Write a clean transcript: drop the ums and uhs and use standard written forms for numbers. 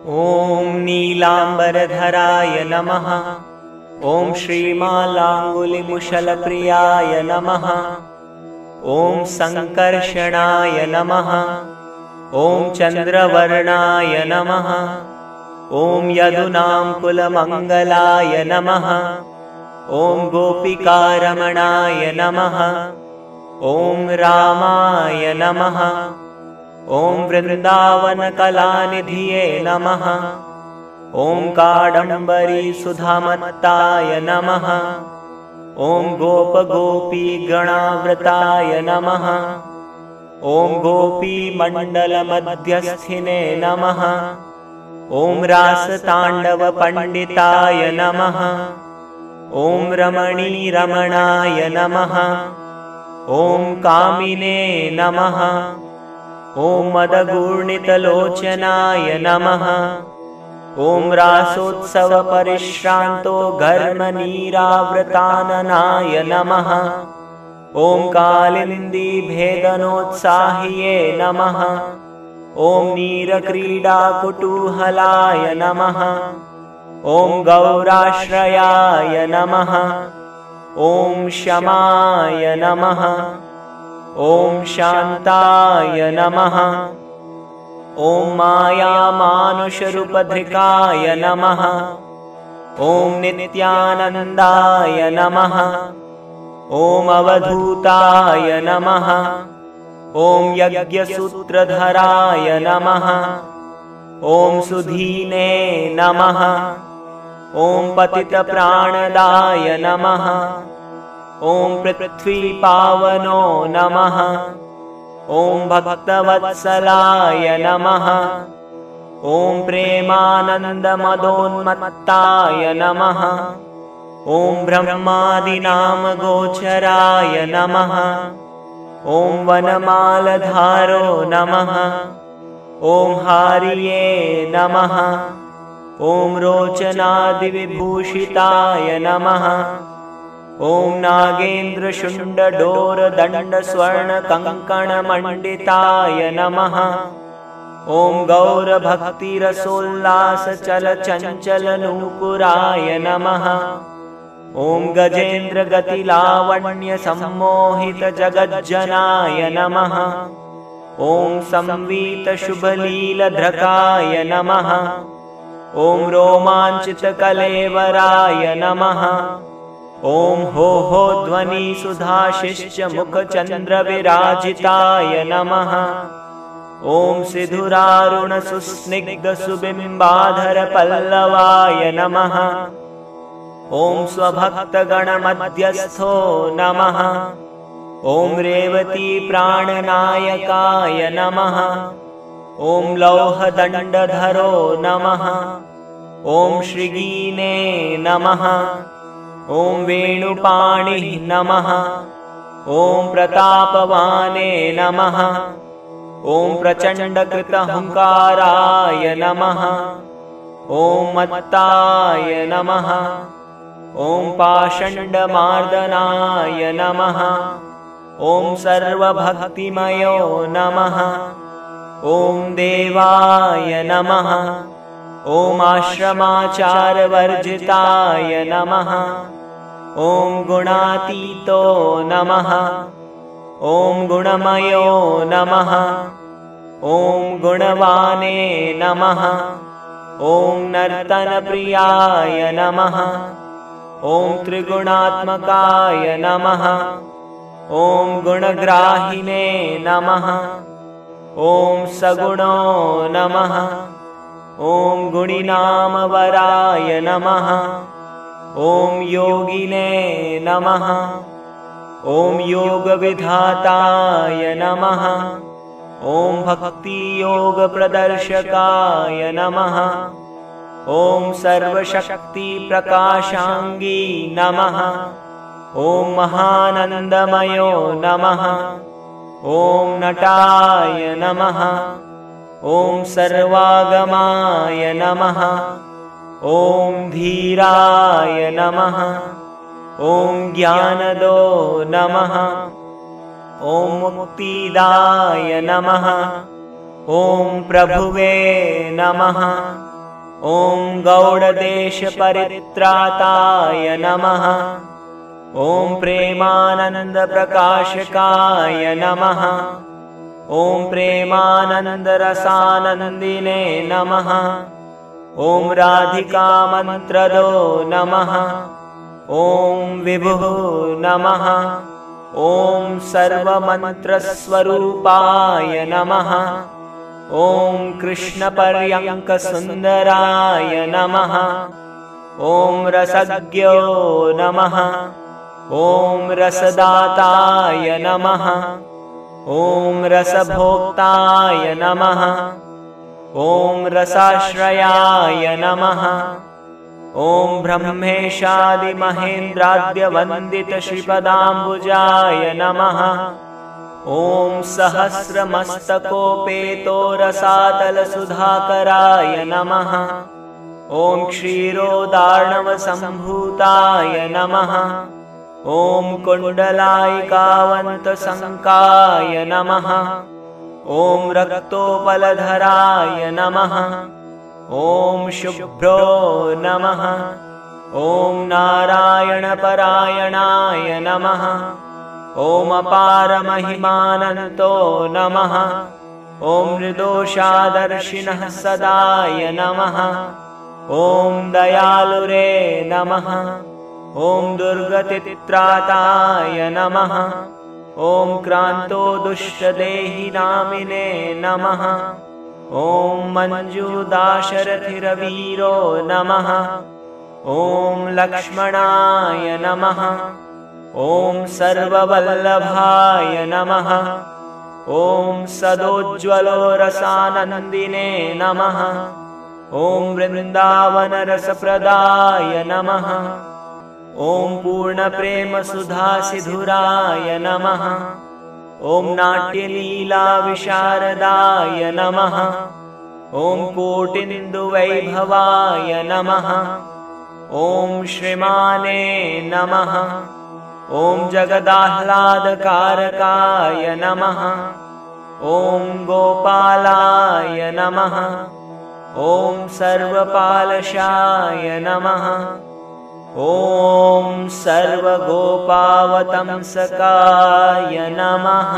ॐ नीलाम्बरधराय नमः। ॐ श्रीमालाङ्गुलिमुशलप्रियाय नमः। ॐ सङ्कर्षणाय नमः। ॐ चन्द्रवर्णाय नमः। ॐ यदुनाङ्कुलमङ्गलाय नमः। ॐ गोपिकारमणाय नमः। ॐ रामाय नमः। ॐ वृन्दावनकलानिधिये नमः। ॐ कादम्बरीसुधामत्ताय नमः। ॐ गोपगोपीगणावृताय नमः। ॐ गोपीमण्डलमध्यस्थिने नमः। ॐ रासताण्डवपण्डिताय नमः। ॐ रमणीरमणाय नमः। ॐ कामिने नमः। ॐ मदगूर्णितलोचनाय नमः। ॐ रासोत्सवपरिश्रान्तो घर्मनीरावृताननाय नमः। ॐ कालिन्दीभेदनोत्साहिये नमः। ॐ नीरक्रीडाकुतूहलाय नमः। ॐ गौराश्रयाय नमः। ॐ शमाय नमः। ॐ शान्ताय नमः। ॐ मायामानुषरूपधृकाय नमः। ॐ नित्यानन्दाय नमः। ॐ अवधूताय नमः। ॐ यज्ञसूत्रधराय नमः। ॐ सुधीने नमः। ॐ पतितप्राणदाय नमः। ॐ पृथ्वीपावनो नमः। ॐ भक्तवत्सलाय नमः। ॐ प्रेमानन्दमदोन्मत्ताय नमः। ॐ ब्रह्मादिनामगोचराय नमः। ॐ वनमालधारो नमः। ॐ हारिये नमः। ॐ रोचनादिविभूषिताय नमः। ॐ नागेन्द्रशुण्डडोरदण्डस्वर्णकङ्कणमण्डिताय नमः। ॐ गौरभक्तिरसोल्लासचलचञ्चलनूपुराय नमः। ॐ गजेन्द्रगतिलावण्यसम्मोहितजगज्जनाय नमः। ॐ संवीतशुभलीलधृकाय नमः। ॐ रोमाञ्चितकलेवराय नमः। ॐ हो ध्वनिसुधाशिष्यमुखचन्द्रविराजिताय नमः। ॐ सिधुरारुणसुस्निग्धसुबिम्बाधरपल्लवाय नमः। ॐ स्वभक्तगणमध्यस्थो नमः। ॐ रेवतीप्राणनायकाय नमः। ॐ लौहदण्डधरो नमः। ॐ श्रीगीने नमः। ॐ वेणुपाणिः नमः। ॐ प्रतापवाने नमः। ॐ प्रचण्डकृतहुङ्काराय नमः। ॐ मत्ताय नमः। ॐ पाषण्डमार्दनाय नमः। ॐ सर्वभक्तिमयो नमः। ॐ देवाय नमः। ॐ आश्रमाचारवर्जिताय नमः। ॐ गुणातीतो नमः। ॐ गुणमयो नमः। ॐ गुणवाने नमः। ॐ नर्तनप्रियाय नमः। ॐ त्रिगुणात्मकाय नमः। ॐ गुणग्राहिने नमः। ॐ सगुणो नमः। ॐ गुणिनामवराय नमः। ॐ योगिने नमः। ॐ योगविधाताय नमः। ॐ भक्तियोगप्रदर्शकाय नमः। ॐ सर्वशक्तिप्रकाशाङ्गी नमः। ॐ महानन्दमयो नमः। ॐ नटाय नमः। ॐ सर्वागमाय नमः। ॐ धीराय नमः। ॐ ज्ञानदो नमः। ॐ मुक्तिदाय नमः। ॐ प्रभुवे नमः। ॐ गौडदेशपरित्राताय नमः। ॐ प्रेमानन्दप्रकाशकाय नमः। ॐ प्रेमानन्दरसानन्दिने नमः। ॐ राधिकामन्त्रदो नमः। ॐ विभुः नमः। ॐ सर्वमन्त्रस्वरूपाय नमः। ॐ कृष्णपर्यङ्कसुन्दराय नमः। ॐ रसज्ञो नमः। ॐ रसदाताय नमः। ॐ रसभोक्ताय नमः। ॐ रसाश्रयाय नमः। ॐ ब्रह्मेशादिमहेन्द्राद्यवन्दितश्रीपदाम्बुजाय नमः। ॐ सहस्रमस्तकोपेतो रसातलसुधाकराय नमः। ॐ क्षीरोदार्णवसम्भूताय नमः। ॐ कुण्डलायिकावन्तसङ्काय नमः। ॐ रक्तोपलधराय नमः। ॐ शुभ्रो नमः। ॐ नारायणपरायणाय नमः। ॐ अपारमहिमानन्तो नमः। ॐ निर्दोषादर्शिनः सदाय नमः। ॐ दयालुरे नमः। ॐ दुर्गतित्राताय नमः। ॐ क्रान्तो दुष्टदेहिनामिने नमः। ॐ मञ्जूदाशरथिरवीरो नमः। ॐ लक्ष्मणाय नमः। ॐ सर्ववल्लभाय नमः। ॐ सदोज्ज्वलो रसानन्दिने नमः। ॐ वृन्दावनरसप्रदाय नमः। ॐ पूर्णप्रेमसुधासिधुराय नमः। ॐ नाट्यलीलाविशारदाय नमः। ॐ कोटिन्दुवैभवाय नमः। ॐ श्रीमाने नमः। ॐ जगदाह्लादकारकाय नमः। ॐ गोपालाय नमः। ॐ सर्वपालशाय नमः। ॐ सर्वगोपावतंसकाय नमः।